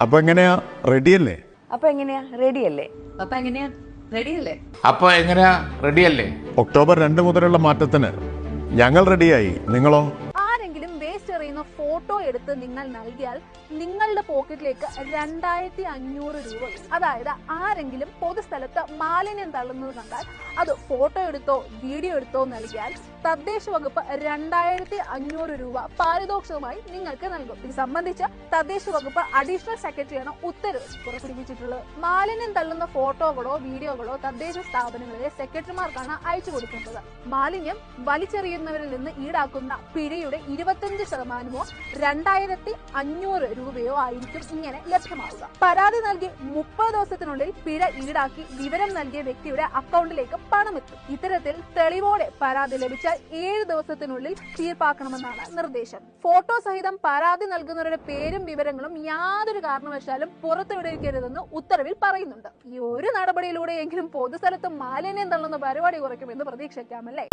അപ്പൊ എങ്ങനെയാ റെഡിയല്ലേ? ഒക്ടോബർ 2 മുതലുള്ള മാറ്റത്തിന് ഞങ്ങൾ റെഡിയായി. നിങ്ങളോ? ആരെങ്കിലും വേസ്റ്റ് എറിയുന്ന ഫോട്ടോ എടുത്ത് നിങ്ങൾ നൽകിയാൽ നിങ്ങളുടെ പോക്കറ്റിലേക്ക് 2500 രൂപ. അതായത് ആരെങ്കിലും പൊതുസ്ഥലത്ത് മാലിന്യം തള്ളുന്നത് കണ്ടാൽ അത് ഫോട്ടോ എടുത്തോ വീഡിയോ എടുത്തോ നൽകിയാൽ തദ്ദേശ വകുപ്പ് 2500 രൂപ പാരിതോഷികമായി നിങ്ങൾക്ക് നൽകും. ഇത് സംബന്ധിച്ച് തദ്ദേശ വകുപ്പ് അഡീഷണൽ സെക്രട്ടറിയാണ് ഉത്തരവ് പുറപ്പെടുവിച്ചിട്ടുള്ളത്. മാലിന്യം തള്ളുന്ന ഫോട്ടോകളോ വീഡിയോകളോ തദ്ദേശ സ്ഥാപനങ്ങളിലെ സെക്രട്ടറിമാർക്കാണ് അയച്ചു കൊടുക്കേണ്ടത്. മാലിന്യം വലിച്ചെറിയുന്നവരിൽ നിന്ന് ഈടാക്കുന്ന പിഴയുടെ 25%മോ 2500 രൂപയോ ആയിരിക്കും ഇങ്ങനെ ലഭ്യമാവുക. പരാതി നൽകി 30 ദിവസത്തിനുള്ളിൽ പിഴ ഈടാക്കി വിവരം നൽകിയ വ്യക്തിയുടെ അക്കൗണ്ടിലേക്ക് പണമെത്തും. ഇത്തരത്തിൽ തെളിവോടെ പരാതി ലഭിച്ചാൽ 7 ദിവസത്തിനുള്ളിൽ തീർപ്പാക്കണമെന്നാണ് നിർദ്ദേശം. ഫോട്ടോ സഹിതം പരാതി നൽകുന്നവരുടെ പേരും വിവരങ്ങളും യാതൊരു കാരണവശാലും പുറത്തുവിടരുതെന്ന് ഉത്തരവിൽ പറയുന്നുണ്ട്. ഈ ഒരു നടപടിയിലൂടെയെങ്കിലും പൊതുസ്ഥലത്ത് മാലിന്യം തള്ളുന്ന പരിപാടി കുറയ്ക്കുമെന്ന് പ്രതീക്ഷിക്കാമല്ലേ.